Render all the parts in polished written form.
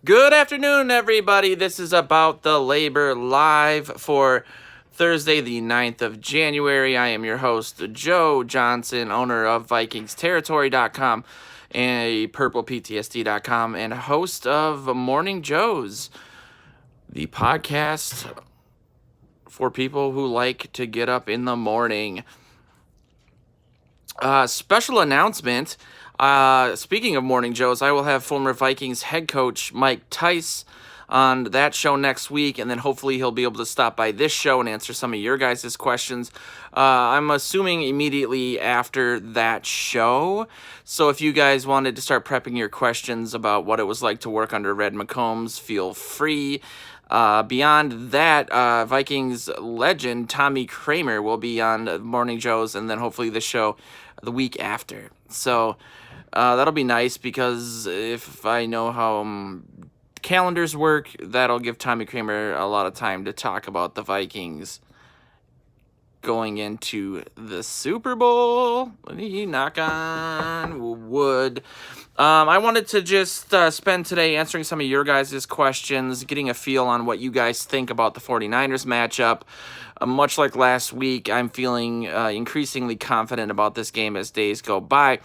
Good afternoon, everybody. This is About the Labor live for Thursday, the 9th of January. I am your host, Joe Johnson, owner of VikingsTerritory.com and PurplePTSD.com, and host of Morning Joes, the podcast for people who like to get up in the morning. Special announcement. Speaking of Morning Joes, I will have former Vikings head coach Mike Tice on that show next week, and then hopefully he'll be able to stop by this show and answer some of your guys' questions. I'm assuming immediately after that show. So if you guys wanted to start prepping your questions about what it was like to work under Red McCombs, feel free. Beyond that, Vikings legend Tommy Kramer will be on Morning Joes, and then hopefully the show the week after. So that'll be nice because if I know how calendars work, that'll give Tommy Kramer a lot of time to talk about the Vikings going into the Super Bowl. Knock on wood. I wanted to just spend today answering some of your guys' questions, getting a feel on what you guys think about the 49ers matchup. Much like last week, I'm feeling increasingly confident about this game as days go by.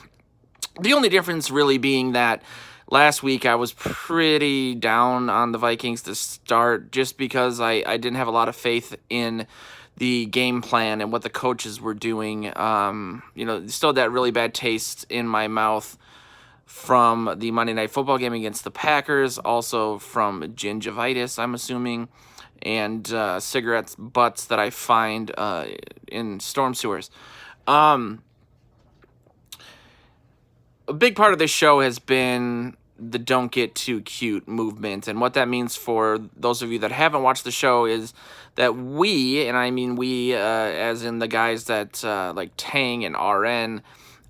The only difference really being that last week I was pretty down on the Vikings to start just because I didn't have a lot of faith in the game plan and what the coaches were doing. Still that really bad taste in my mouth from the Monday Night Football game against the Packers, also from gingivitis, I'm assuming, and cigarette butts that I find in storm sewers. A big part of this show has been the don't get too cute movement, and what that means for those of you that haven't watched the show is that we, and I mean we as in the guys that like Tang and RN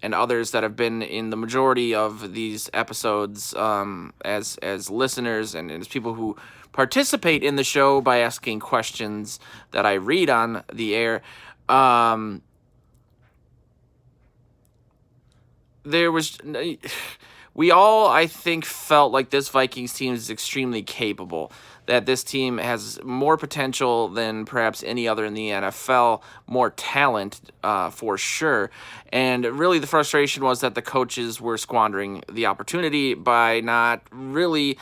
and others that have been in the majority of these episodes as listeners and as people who participate in the show by asking questions that I read on the air. We all, I think, felt like this Vikings team is extremely capable, that this team has more potential than perhaps any other in the NFL, more talent for sure. And really the frustration was that the coaches were squandering the opportunity by not really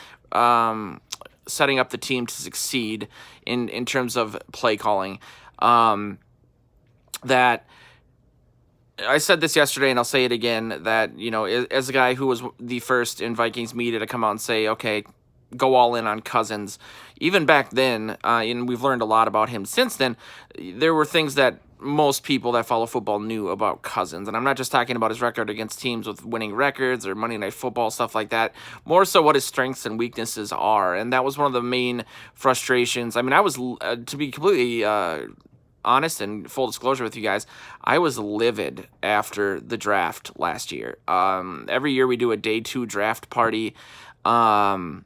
setting up the team to succeed in terms of play calling. That I said this yesterday, and I'll say it again, that, as a guy who was the first in Vikings media to come out and say, okay, go all in on Cousins, even back then, and we've learned a lot about him since then, there were things that most people that follow football knew about Cousins. And I'm not just talking about his record against teams with winning records or Monday Night Football, stuff like that, more so what his strengths and weaknesses are. And that was one of the main frustrations. I mean, I was, to be completely honest and full disclosure with you guys, I was livid after the draft last year. Every year we do a day 2 draft party. This one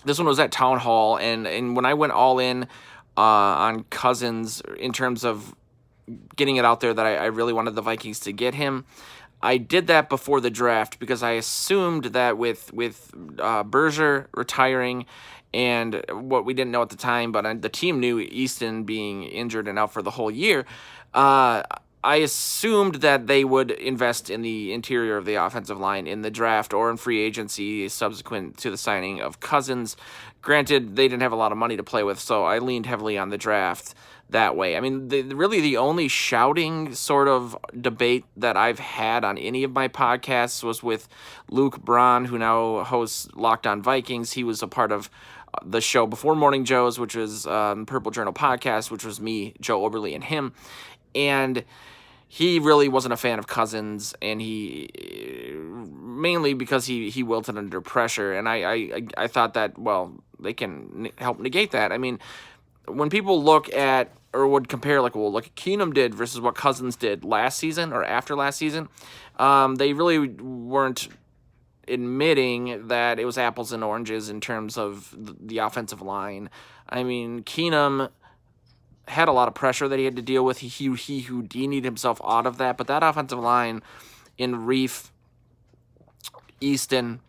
was at Town Hall, and when I went all in on Cousins in terms of getting it out there that I really wanted the Vikings to get him, I did that before the draft because I assumed that with Berger retiring and what we didn't know at the time, but the team knew Easton being injured and out for the whole year, I assumed that they would invest in the interior of the offensive line in the draft or in free agency subsequent to the signing of Cousins. Granted, they didn't have a lot of money to play with, so I leaned heavily on the draft that way. I mean, really the only shouting sort of debate that I've had on any of my podcasts was with Luke Braun, who now hosts Locked On Vikings. He was a part of the show before Morning Joe's, which was Purple Journal podcast, which was me, Joe Oberle, and him. And he really wasn't a fan of Cousins, and he mainly because he wilted under pressure. And I thought that, well, they can help negate that. I mean, when people look at or would compare, like, well, look at Keenum did versus what Cousins did last season or after last season, they really weren't admitting that it was apples and oranges in terms of the offensive line. I mean, Keenum had a lot of pressure that he had to deal with. He Houdini'd himself out of that, but that offensive line in Reef, Easton,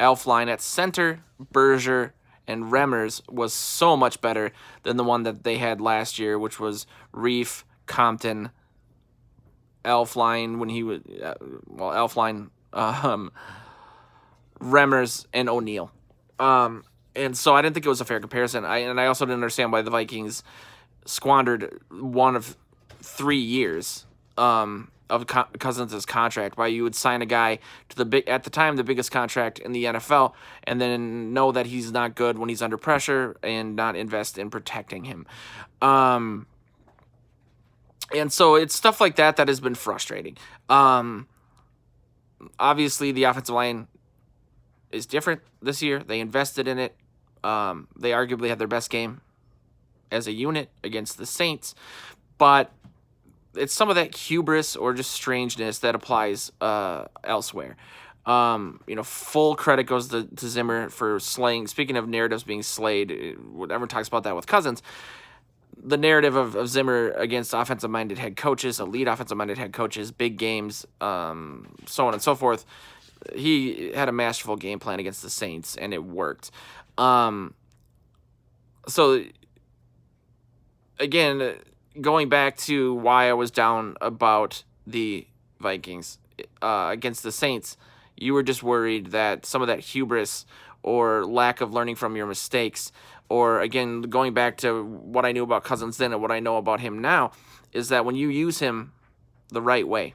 Elflein at center, Berger, and Remmers was so much better than the one that they had last year, which was Reef, Compton, Elflein when he was Elflein, Remmers, and ONeill. And so I didn't think it was a fair comparison. I also didn't understand why the Vikings squandered one of 3 years of Cousins' contract. Why you would sign a guy to at the time the biggest contract in the NFL, and then know that he's not good when he's under pressure and not invest in protecting him. And so it's stuff like that has been frustrating. Obviously, the offensive line is different this year. They invested in it. They arguably had their best game as a unit against the Saints, but it's some of that hubris or just strangeness that applies elsewhere. Full credit goes to Zimmer for slaying. Speaking of narratives being slayed, everyone talks about that with Cousins. The narrative of Zimmer against offensive-minded head coaches, elite offensive-minded head coaches, big games, so on and so forth. He had a masterful game plan against the Saints, and it worked. So, again, going back to why I was down about the Vikings against the Saints, you were just worried that some of that hubris or lack of learning from your mistakes, or, again, going back to what I knew about Cousins then and what I know about him now, is that when you use him the right way,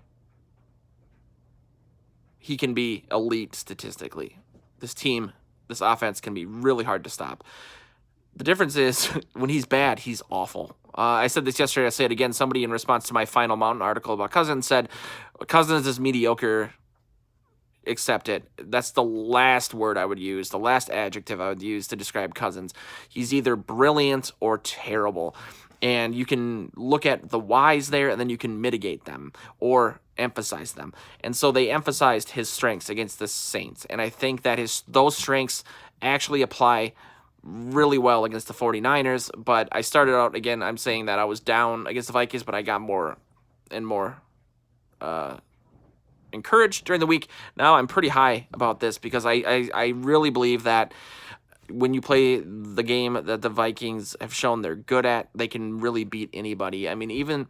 he can be elite statistically. This team, this offense can be really hard to stop. The difference is when he's bad, he's awful. I said this yesterday, I'll say it again. Somebody in response to my Final Mountain article about Cousins said, Cousins is mediocre, accept it. That's the last word I would use, the last adjective I would use to describe Cousins. He's either brilliant or terrible. And you can look at the whys there, and then you can mitigate them or emphasize them. And so they emphasized his strengths against the Saints. And I think that those strengths actually apply really well against the 49ers. But I started out, again, I'm saying that I was down against the Vikings, but I got more and more encouraged during the week. Now I'm pretty high about this because I really believe that when you play the game that the Vikings have shown they're good at, they can really beat anybody. I mean, even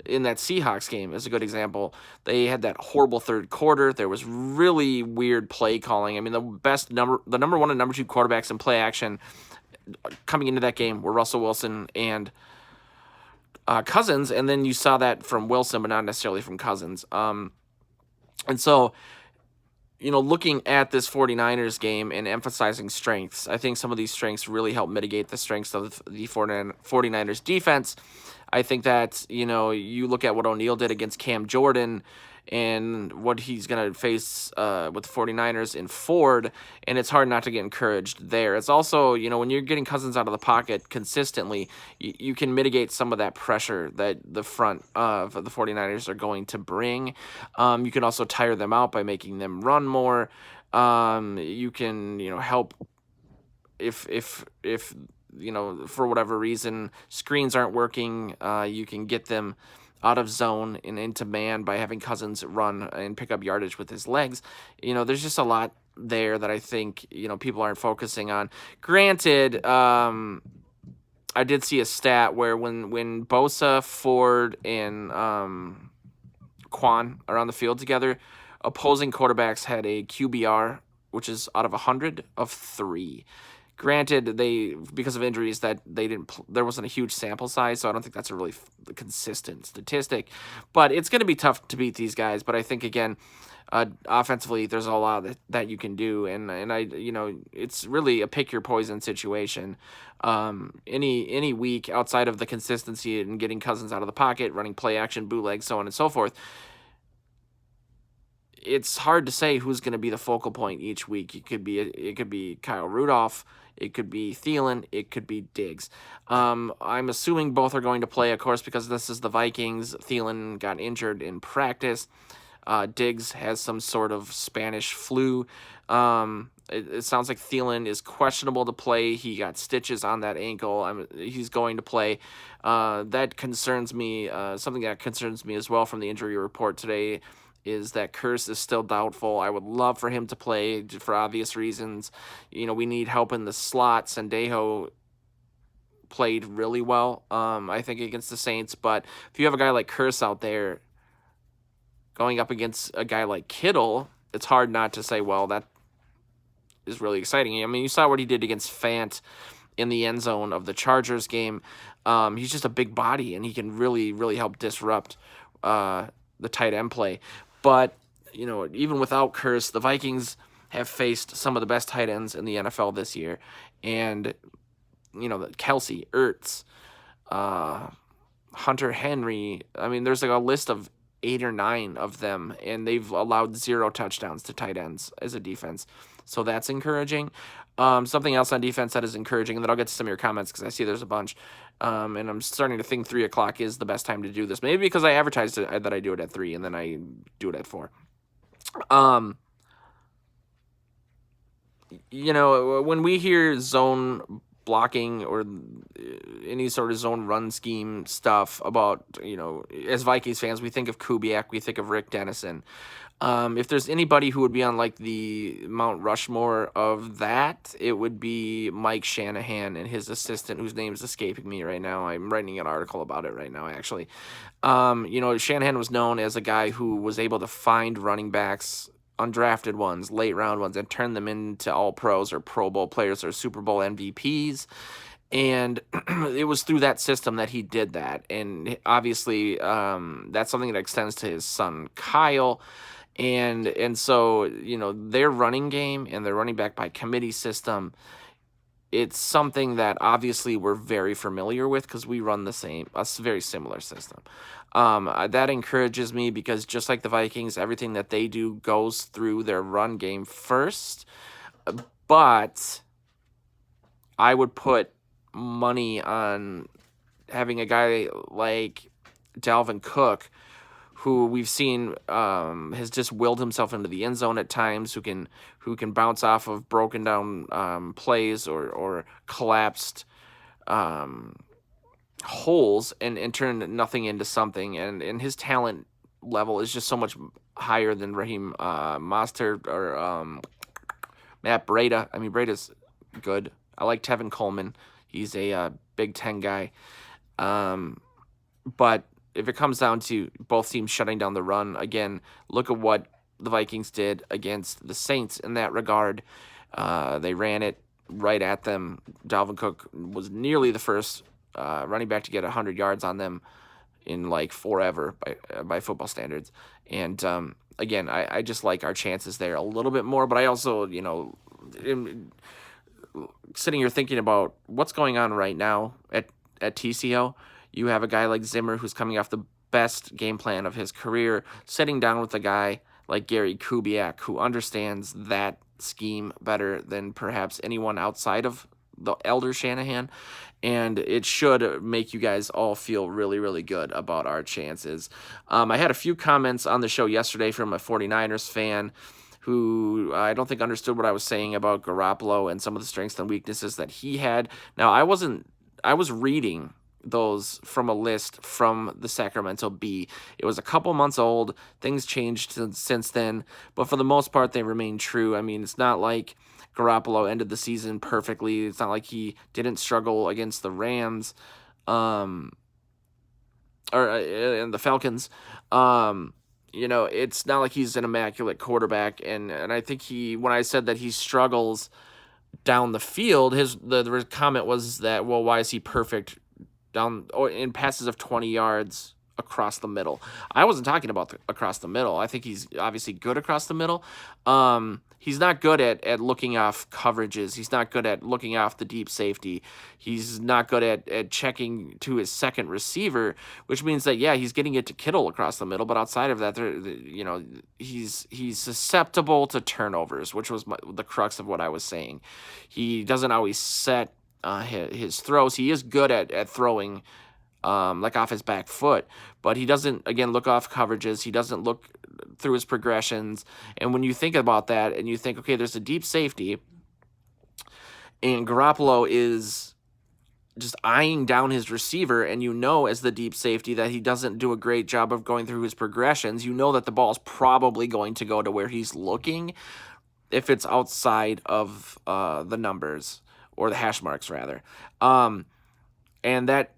in that Seahawks game is a good example. They had that horrible third quarter. There was really weird play calling. I mean, the number one and number two quarterbacks in play action coming into that game were Russell Wilson and Cousins, and then you saw that from Wilson, but not necessarily from Cousins. And so, looking at this 49ers game and emphasizing strengths, I think some of these strengths really help mitigate the strengths of the 49ers defense. I think that, you look at what ONeill did against Cam Jordan and what he's going to face with the 49ers in Ford, and it's hard not to get encouraged there. It's also, when you're getting Cousins out of the pocket consistently, you can mitigate some of that pressure that the front of the 49ers are going to bring. You can also tire them out by making them run more. You can, help if for whatever reason screens aren't working, you can get them out of zone and into man by having Cousins run and pick up yardage with his legs. There's just a lot there that I think, people aren't focusing on. Granted, I did see a stat where when Bosa, Ford, and Quan are on the field together, opposing quarterbacks had a QBR, which is out of 100, of 3. Granted, because of injuries that there wasn't a huge sample size, so I don't think that's a really consistent statistic. But it's going to be tough to beat these guys. But I think, again, offensively, there's a lot that you can do, and it's really a pick your poison situation. Any week outside of the consistency and getting Cousins out of the pocket, running play action, bootleg, so on and so forth, it's hard to say who's going to be the focal point each week. It could be Kyle Rudolph. It could be Thielen. It could be Diggs. I'm assuming both are going to play, of course, because this is the Vikings. Thielen got injured in practice. Diggs has some sort of Spanish flu. It sounds like Thielen is questionable to play. He got stitches on that ankle. He's going to play. That concerns me. Something that concerns me as well from the injury report today is that Curse is still doubtful. I would love for him to play for obvious reasons. We need help in the slot. Sendejo played really well, I think, against the Saints. But if you have a guy like Curse out there going up against a guy like Kittle, it's hard not to say, well, that is really exciting. I mean, you saw what he did against Fant in the end zone of the Chargers game. He's just a big body, and he can really, really help disrupt the tight end play. But, even without Curse, the Vikings have faced some of the best tight ends in the NFL this year. And, Kelsey, Ertz, Hunter Henry. I mean, there's like a list of 8 or 9 of them, and they've allowed 0 touchdowns to tight ends as a defense. So that's encouraging. Something else on defense that is encouraging, and then I'll get to some of your comments because I see there's a bunch. And I'm starting to think 3 o'clock is the best time to do this. Maybe because I advertised it, that I do it at 3, and then I do it at 4. When we hear zone blocking or any sort of zone run scheme stuff about, as Vikings fans, we think of Kubiak, we think of Rick Dennison. If there's anybody who would be on like the Mount Rushmore of that, it would be Mike Shanahan and his assistant, whose name is escaping me right now. I'm writing an article about it right now, actually. Shanahan was known as a guy who was able to find running backs, undrafted ones, late round ones, and turn them into all pros or Pro Bowl players or Super Bowl MVPs. And it was through that system that he did that. And obviously, that's something that extends to his son, Kyle. And so, their running game and their running back by committee system, it's something that obviously we're very familiar with because we run a very similar system. That encourages me because just like the Vikings, everything that they do goes through their run game first. But I would put money on having a guy like Dalvin Cook, who we've seen has just willed himself into the end zone at times, who can bounce off of broken down plays or collapsed holes and turn nothing into something. And his talent level is just so much higher than Raheem Mostert or Matt Breida. I mean, Breida's good. I like Tevin Coleman. He's a Big Ten guy. But if it comes down to both teams shutting down the run, again, look at what the Vikings did against the Saints in that regard. They ran it right at them. Dalvin Cook was nearly the first running back to get 100 yards on them in like forever by football standards. And again, I just like our chances there a little bit more. But I also, am sitting here thinking about what's going on right now at TCO. You have a guy like Zimmer who's coming off the best game plan of his career, sitting down with a guy like Gary Kubiak, who understands that scheme better than perhaps anyone outside of the elder Shanahan. And it should make you guys all feel really, really good about our chances. I had a few comments on the show yesterday from a 49ers fan who I don't think understood what I was saying about Garoppolo and some of the strengths and weaknesses that he had. Now, I was reading those from a list from the Sacramento Bee. It was a couple months old. Things changed since then, but for the most part, they remain true. I mean, it's not like Garoppolo ended the season perfectly. It's not like he didn't struggle against the Rams, and the Falcons. It's not like he's an immaculate quarterback, and I think when I said that he struggles down the field, the comment was that, well, why is he perfect down or in passes of 20 yards across the middle? I wasn't talking about across the middle. I think he's obviously good across the middle. He's not good at looking off coverages. He's not good at looking off the deep safety. He's not good at checking to his second receiver, which means that, yeah, he's getting it to Kittle across the middle, but outside of that, he's susceptible to turnovers, which was the crux of what I was saying. He doesn't always set his throws. He is good at throwing like off his back foot, but he doesn't, again, look off coverages. He doesn't look through his progressions. And when you think about that and you think, okay, there's a deep safety and Garoppolo is just eyeing down his receiver, and as the deep safety that he doesn't do a great job of going through his progressions. That the ball is probably going to go to where he's looking if it's outside of the numbers or the hash marks rather. And that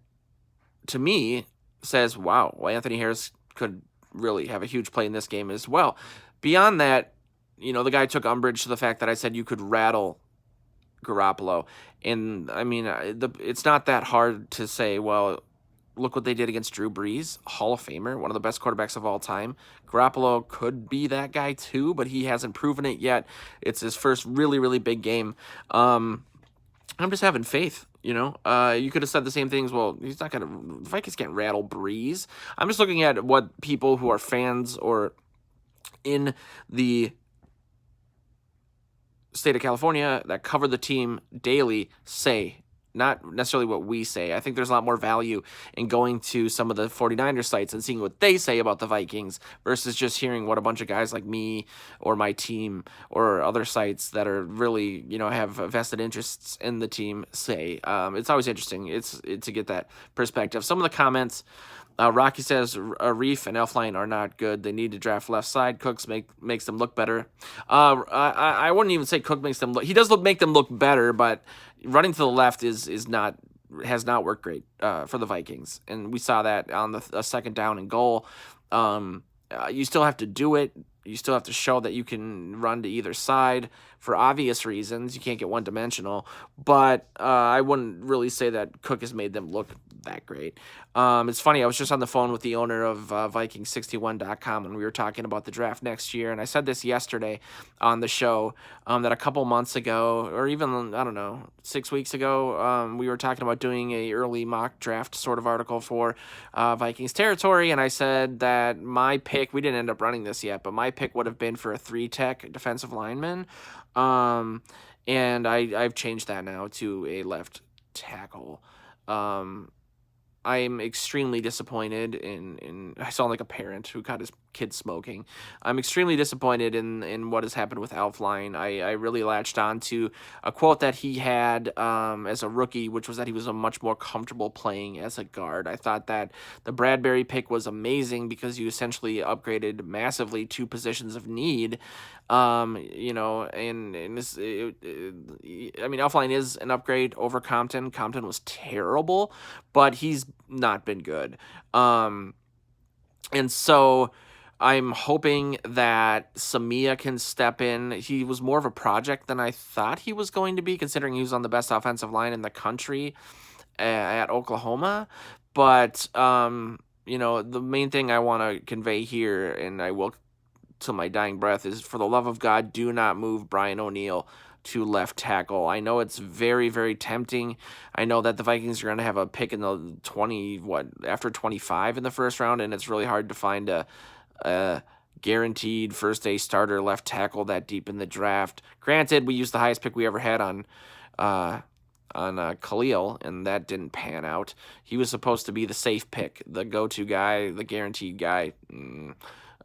to me says, wow, well, Anthony Harris could really have a huge play in this game as well. Beyond that, the guy took umbrage to the fact that I said you could rattle Garoppolo. And I mean, it's not that hard to say, well, look what they did against Drew Brees, Hall of Famer, one of the best quarterbacks of all time. Garoppolo could be that guy too, but he hasn't proven it yet. It's his first really, really big game. I'm just having faith. You could have said the same things. Well, he's not gonna. Vikings can't rattle Brees. I'm just looking at what people who are fans or in the state of California that cover the team daily say, not necessarily what we say. I think there's a lot more value in going to some of the 49ers sites and seeing what they say about the Vikings versus just hearing what a bunch of guys like me or my team or other sites that are really, have vested interests in the team say. It's always interesting. It's to get that perspective. Some of the comments, Rocky says Reef and Elfline are not good. They need to draft left side. Cooks makes them look better. I wouldn't even say Cook makes them look. He does make them look better, but running to the left has not worked great for the Vikings, and we saw that on the second down and goal. You still have to do it. You still have to show that you can run to either side for obvious reasons. You can't get one-dimensional, but I wouldn't really say that Cook has made them look that great. It's funny, I was just on the phone with the owner of Vikings61.com when we were talking about the draft next year, and I said this yesterday on the show, that a couple months ago, or even, 6 weeks ago, we were talking about doing a early mock draft sort of article for Vikings territory, and I said that my pick, we didn't end up running this yet, but my pick would have been for a 3-tech defensive lineman, and I've changed that now to a left tackle. I'm extremely disappointed in I sound like a parent who got his kid smoking. I'm extremely disappointed in what has happened with Elfline. I really latched on to a quote that he had as a rookie, which was that he was a much more comfortable playing as a guard. I thought that the Bradbury pick was amazing because you essentially upgraded massively 2 positions of need. And this, Elfline is an upgrade over Compton. Compton was terrible, but he's not been good. And so I'm hoping that Samia can step in. He was more of a project than I thought he was going to be, considering he was on the best offensive line in the country at Oklahoma. But, the main thing I want to convey here, and I will till my dying breath, is for the love of God, do not move Brian ONeill to left tackle. I know it's very, very tempting. I know that the Vikings are going to have a pick in the after 25 in the first round, and it's really hard to find a guaranteed first-day starter left tackle that deep in the draft. Granted, we used the highest pick we ever had on Khalil, and that didn't pan out. He was supposed to be the safe pick, the go-to guy, the guaranteed guy.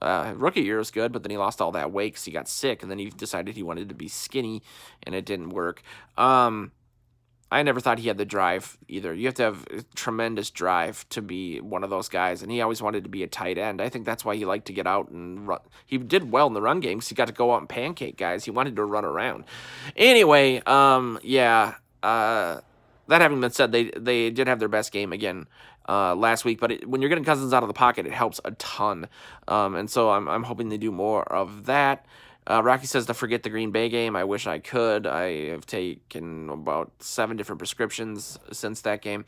Rookie year was good, but then he lost all that weight because he got sick, and then he decided he wanted to be skinny, and it didn't work. I never thought he had the drive either. You have to have tremendous drive to be one of those guys, and he always wanted to be a tight end. I think that's why he liked to get out and run. He did well in the run game because he got to go out and pancake guys. He wanted to run around. Anyway, that having been said, they did have their best game again last week, but when you're getting Cousins out of the pocket, it helps a ton, and so I'm hoping they do more of that. Rocky says to forget the Green Bay game. I wish I could. I have taken about 7 different prescriptions since that game.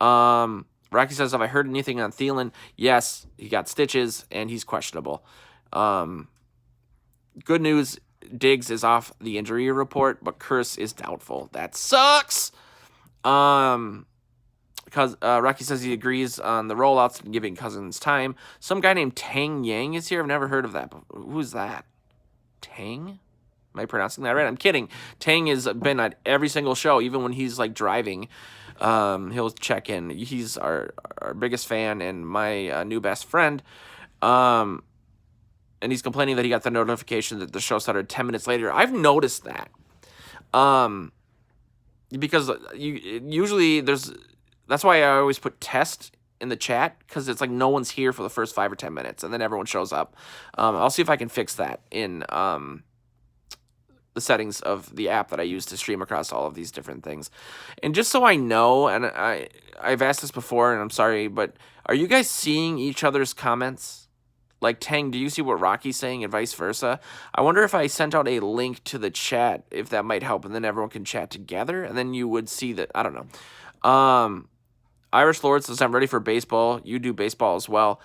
Rocky says, have I heard anything on Thielen? Yes, he got stitches, and he's questionable. Good news, Diggs is off the injury report, but Curse is doubtful. That sucks! Because Rocky says he agrees on the rollouts and giving Cousins time. Some guy named Tang Yang is here. I've never heard of that. Who's that? Tang? Am I pronouncing that right? I'm kidding. Tang has been at every single show, even when he's like driving. He'll check in. He's our biggest fan and my new best friend. And he's complaining that he got the notification that the show started 10 minutes later. I've noticed that. because usually that's why I always put test in the chat, because it's like no one's here for the first 5 or 10 minutes and then everyone shows up. I'll see if I can fix that in the settings of the app that I use to stream across all of these different things. And just so I know, and I've asked this before and I'm sorry, but are you guys seeing each other's comments? Like, Tang, do you see what Rocky's saying and vice versa? I wonder if I sent out a link to the chat, if that might help, and then everyone can chat together, and then you would see that. I don't know. Irish Lord says, I'm ready for baseball. You do baseball as well.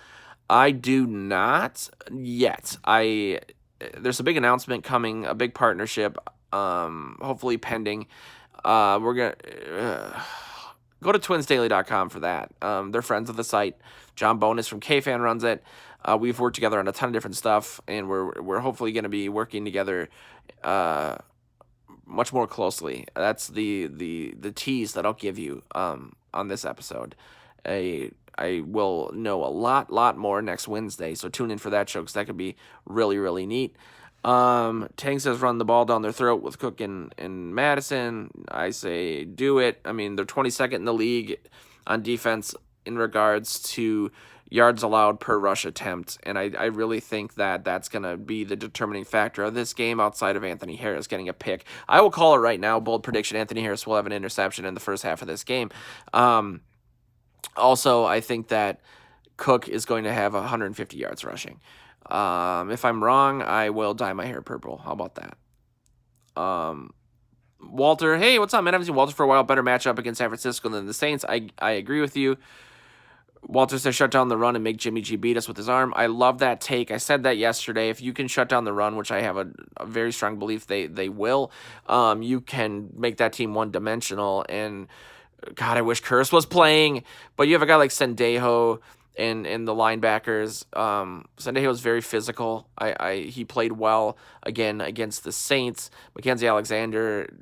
I do not yet. There's a big announcement coming, a big partnership, hopefully pending. We're going to go to twinsdaily.com for that. They're friends of the site. John Bonus from K-Fan runs it. We've worked together on a ton of different stuff, and we're hopefully going to be working together much more closely. That's the tease that I'll give you on this episode. I will know a lot more next Wednesday, so tune in for that show, because that could be really, really neat. Tang says run the ball down their throat with Cook and Madison. I say do it. I mean, they're 22nd in the league on defense in regards to yards allowed per rush attempt, and I really think that that's going to be the determining factor of this game, outside of Anthony Harris getting a pick. I will call it right now, bold prediction, Anthony Harris will have an interception in the first half of this game. Also, I think that Cook is going to have 150 yards rushing. If I'm wrong, I will dye my hair purple. How about that? Walter, hey, what's up, man? I haven't seen Walter for a while. Better matchup against San Francisco than the Saints. I agree with you. Walter says shut down the run and make Jimmy G beat us with his arm. I love that take. I said that yesterday. If you can shut down the run, which I have a very strong belief they will, you can make that team one-dimensional. And, God, I wish Curse was playing. But you have a guy like Sendejo and the linebackers. Sendejo is very physical. He played well, again, against the Saints. Mackenzie Alexander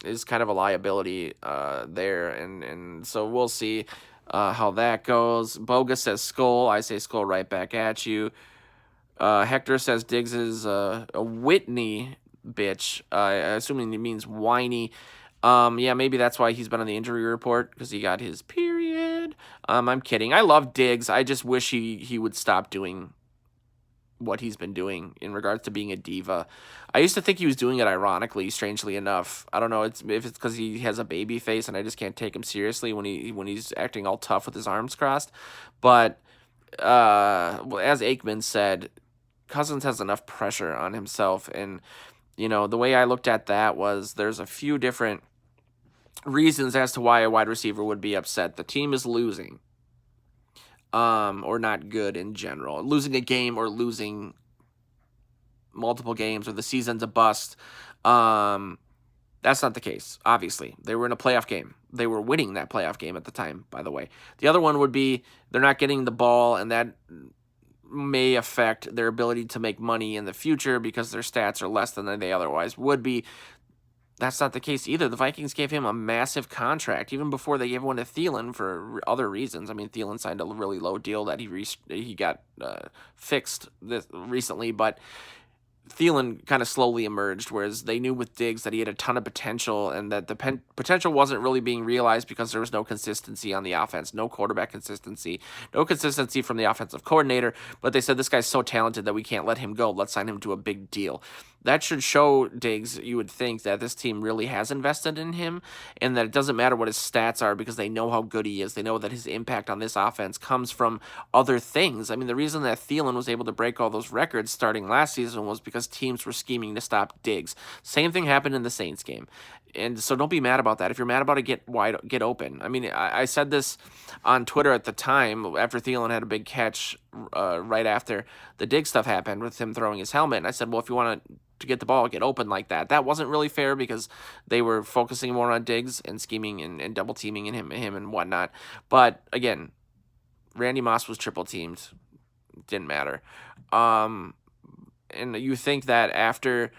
is kind of a liability there. And so we'll see how that goes. Boga says Skull. I say Skull right back at you. Hector says Diggs is a Whitney bitch. Assuming he means whiny. Yeah, maybe that's why he's been on the injury report, because he got his period. I'm kidding. I love Diggs. I just wish he would stop doing what he's been doing in regards to being a diva. I used to think he was doing it ironically, strangely enough. I don't know if it's because he has a baby face and I just can't take him seriously when he's acting all tough with his arms crossed. But as Aikman said, Cousins has enough pressure on himself, and the way I looked at that was there's a few different reasons as to why a wide receiver would be upset. The team is losing. Or not good in general. Losing a game or losing multiple games, or the season's a bust. That's not the case, obviously. They were in a playoff game. They were winning that playoff game at the time, by the way. The other one would be they're not getting the ball, and that may affect their ability to make money in the future because their stats are less than they otherwise would be. That's not the case either. The Vikings gave him a massive contract, even before they gave one to Thielen for other reasons. I mean, Thielen signed a really low deal that he got fixed recently, but Thielen kind of slowly emerged, whereas they knew with Diggs that he had a ton of potential, and that the potential wasn't really being realized because there was no consistency on the offense, no quarterback consistency, no consistency from the offensive coordinator. But they said, this guy's so talented that we can't let him go. Let's sign him to a big deal. That should show Diggs, you would think, that this team really has invested in him, and that it doesn't matter what his stats are because they know how good he is. They know that his impact on this offense comes from other things. I mean, the reason that Thielen was able to break all those records starting last season was because teams were scheming to stop Diggs. Same thing happened in the Saints game. And so don't be mad about that. If you're mad about it, get open. I mean, I said this on Twitter at the time after Thielen had a big catch right after the Diggs stuff happened with him throwing his helmet. And I said, well, if you want to get the ball, get open like that. That wasn't really fair because they were focusing more on Diggs and scheming and double teaming him and whatnot. But again, Randy Moss was triple teamed. Didn't matter. And you think that after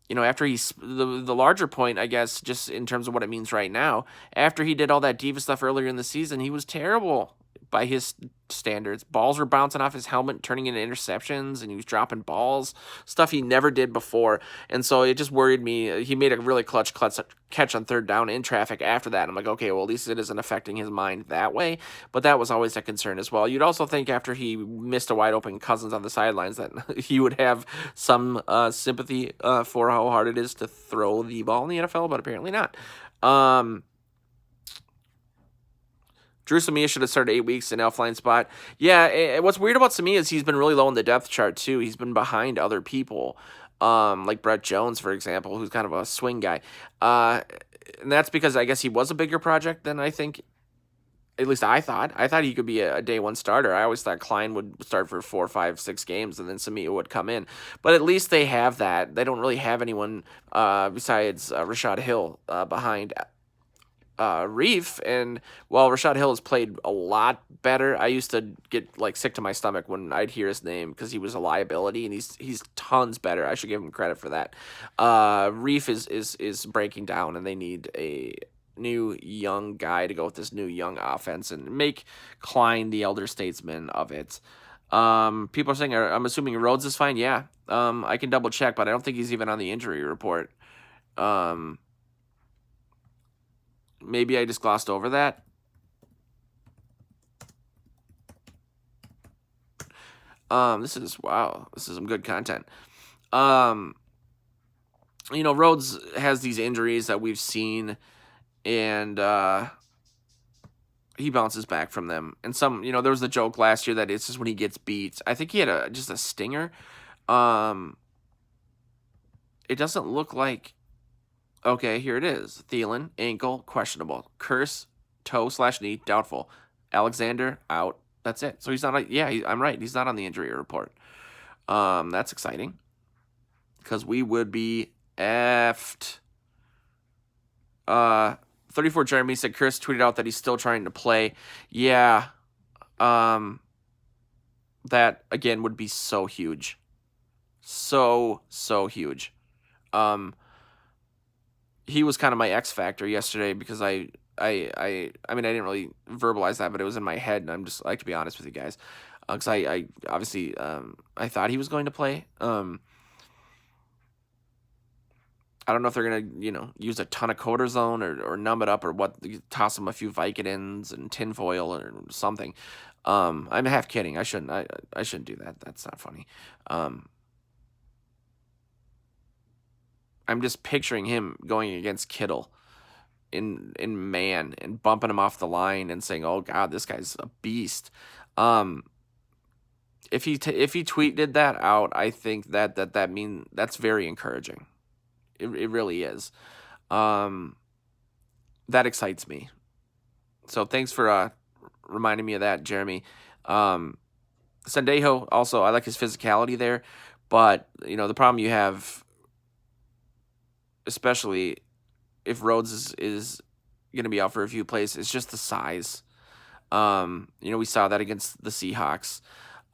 he's the larger point, I guess, just in terms of what it means right now, after he did all that diva stuff earlier in the season, he was terrible. by his standards. Balls were bouncing off his helmet, turning into interceptions, and he was dropping balls, stuff he never did before. And so it just worried me. He made a really clutch catch on third down in traffic after that. I'm like, okay, well, at least it isn't affecting his mind that way. But that was always a concern as well. You'd also think after he missed a wide open Cousins on the sidelines that he would have some sympathy for how hard it is to throw the ball in the NFL, but apparently not. Drew Samia should have started 8 weeks in Elfline spot. Yeah, what's weird about Samia is he's been really low in the depth chart, too. He's been behind other people, like Brett Jones, for example, who's kind of a swing guy. And that's because I guess he was a bigger project than I think, at least I thought. I thought he could be a day one starter. I always thought Klein would start for 4, 5, 6 games, and then Samia would come in. But at least they have that. They don't really have anyone besides Rashad Hill behind Reef, and while Rashad Hill has played a lot better, I used to get like sick to my stomach when I'd hear his name because he was a liability, and he's tons better. I should give him credit for that. Reef is breaking down, and they need a new young guy to go with this new young offense and make Klein the elder statesman of it. People are saying, I'm assuming Rhodes is fine. Yeah, I can double check, but I don't think he's even on the injury report. Maybe I just glossed over that. This is some good content. Rhodes has these injuries that we've seen, and he bounces back from them. And there was the joke last year that it's just when he gets beat. I think he had just a stinger. It doesn't look like. Okay, here it is. Thielen, ankle, questionable. Curse, toe/knee, doubtful. Alexander, out. That's it. So he's not. I'm right. He's not on the injury report. That's exciting. Because we would be effed. 34 Jeremy said Curse tweeted out that he's still trying to play. Yeah. That, again, would be so huge. So huge. He was kind of my X factor yesterday because I didn't really verbalize that, but it was in my head, and I'm just like to be honest with you guys, because I obviously I thought he was going to play. I don't know if they're gonna use a ton of cortisone or numb it up or what, toss him a few Vicodins and tinfoil or something. I'm half kidding. I shouldn't do that. That's not funny. I'm just picturing him going against Kittle in man and bumping him off the line and saying, "Oh God, this guy's a beast." If he tweeted that out, I think that means that's very encouraging. It really is. That excites me. So thanks for reminding me of that, Jeremy. Sendejo also, I like his physicality there, but the problem you have, especially if Rhodes is going to be out for a few plays, it's just the size. We saw that against the Seahawks.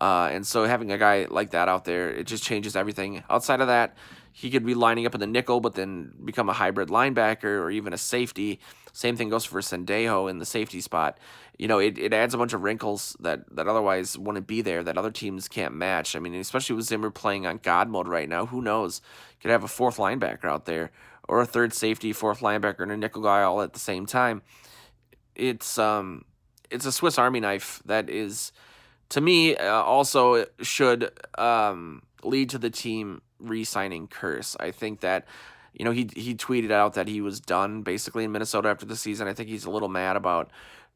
And so having a guy like that out there, it just changes everything. Outside of that, he could be lining up in the nickel, but then become a hybrid linebacker or even a safety. Same thing goes for Sendejo in the safety spot. It adds a bunch of wrinkles that otherwise wouldn't be there, that other teams can't match. I mean, especially with Zimmer playing on God mode right now, who knows? Could have a fourth linebacker out there, or a third safety, fourth linebacker, and a nickel guy all at the same time. It's a Swiss Army knife that is, to me, also should lead to the team re-signing Curse. I think that, he tweeted out that he was done basically in Minnesota after the season. I think he's a little mad about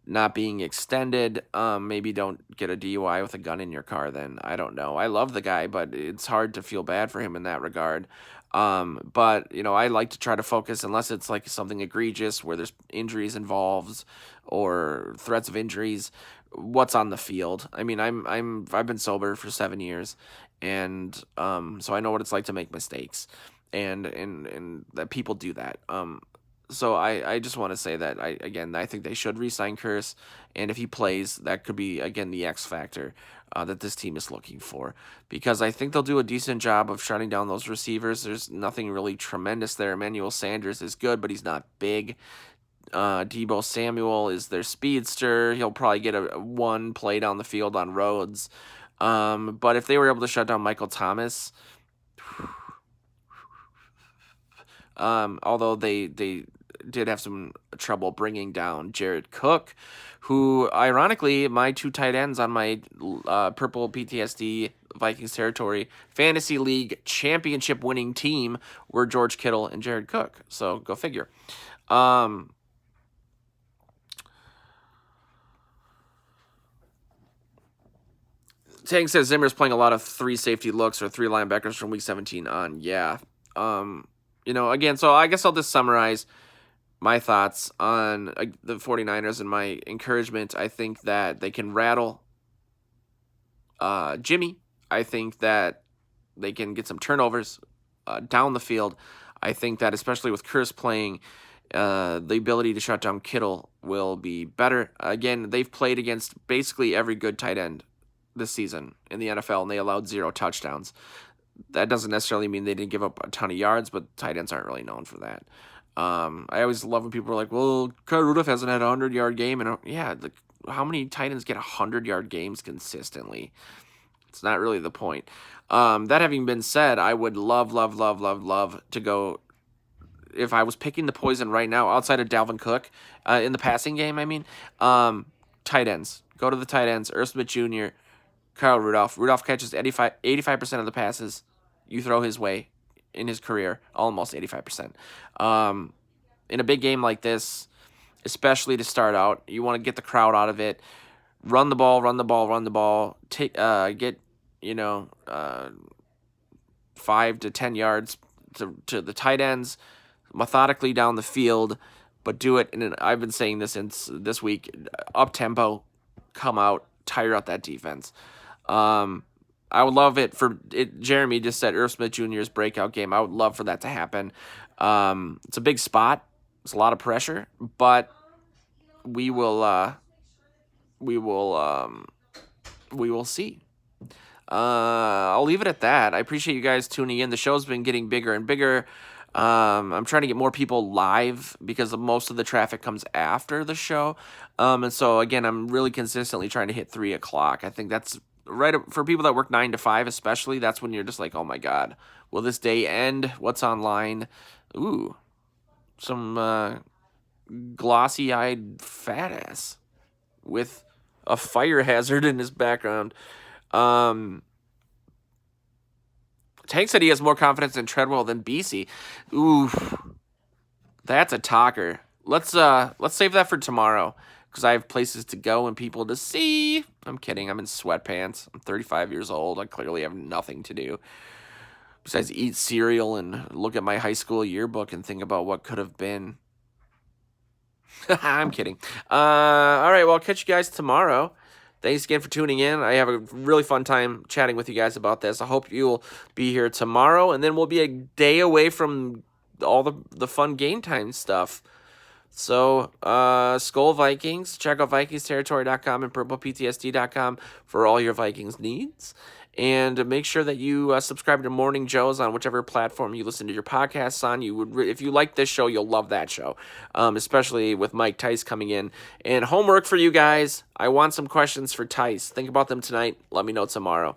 not being extended. Maybe don't get a DUI with a gun in your car then. I don't know. I love the guy, but it's hard to feel bad for him in that regard. But I like to try to focus, unless it's like something egregious where there's injuries involved or threats of injuries, what's on the field. I mean, I've been sober for 7 years, and so I know what it's like to make mistakes, and that people do that. So I just want to say that I think they should re-sign Curse, and if he plays, that could be again the X factor that this team is looking for, because I think they'll do a decent job of shutting down those receivers. There's nothing really tremendous there. Emmanuel Sanders is good, but he's not big. Deebo Samuel is their speedster. He'll probably get a one play down the field on Rhodes. But if they were able to shut down Michael Thomas, although they did have some trouble bringing down Jared Cook, who, ironically, my two tight ends on my Purple PTSD Vikings territory fantasy league championship winning team were George Kittle and Jared Cook. So go figure. Tang says Zimmer's playing a lot of 3 safety looks or 3 linebackers from week 17 on. Yeah. Again, so I guess I'll just summarize my thoughts on the 49ers and my encouragement. I think that they can rattle Jimmy. I think that they can get some turnovers down the field. I think that especially with Curse playing, the ability to shut down Kittle will be better. Again, they've played against basically every good tight end this season in the NFL, and they allowed 0 touchdowns. That doesn't necessarily mean they didn't give up a ton of yards, but tight ends aren't really known for that. I always love when people are like, well, Kyle Rudolph hasn't had a 100-yard game. And yeah, how many tight ends get 100-yard games consistently? It's not really the point. That having been said, I would love to go, if I was picking the poison right now, outside of Dalvin Cook, in the passing game, tight ends. Go to the tight ends, Irv Smith Jr., Kyle Rudolph. Rudolph catches 85% of the passes you throw his way in his career, almost 85%. In a big game like this, especially to start out, you want to get the crowd out of it. Run the ball. Get 5 to 10 yards to the tight ends, methodically down the field, but do it. And I've been saying this since this week: up tempo, come out, tire out that defense. I would love it for it. Jeremy just said Irv Smith Jr.'s breakout game. I would love for that to happen. It's a big spot. It's a lot of pressure, but we will see. I'll leave it at that. I appreciate you guys tuning in. The show's been getting bigger and bigger. I'm trying to get more people live because most of the traffic comes after the show. And so again, I'm really consistently trying to hit 3 o'clock. I think that's right for people that work 9 to 5, especially. That's when you're just like, oh my God, will this day end? What's online? Ooh, some glossy-eyed fat ass with a fire hazard in his background. Tank said he has more confidence in Treadwell than BC. Ooh, that's a talker. Let's save that for tomorrow because I have places to go and people to see. I'm kidding. I'm in sweatpants. I'm 35 years old. I clearly have nothing to do besides eat cereal and look at my high school yearbook and think about what could have been. I'm kidding. All right, well, I'll catch you guys tomorrow. Thanks again for tuning in. I have a really fun time chatting with you guys about this. I hope you'll be here tomorrow, and then we'll be a day away from all the fun game time stuff. So, Skull Vikings. Check out VikingsTerritory.com and PurplePTSD.com for all your Vikings needs. And make sure that you subscribe to Morning Joe's on whichever platform you listen to your podcasts on. If you like this show, you'll love that show, especially with Mike Tice coming in. And homework for you guys. I want some questions for Tice. Think about them tonight. Let me know tomorrow.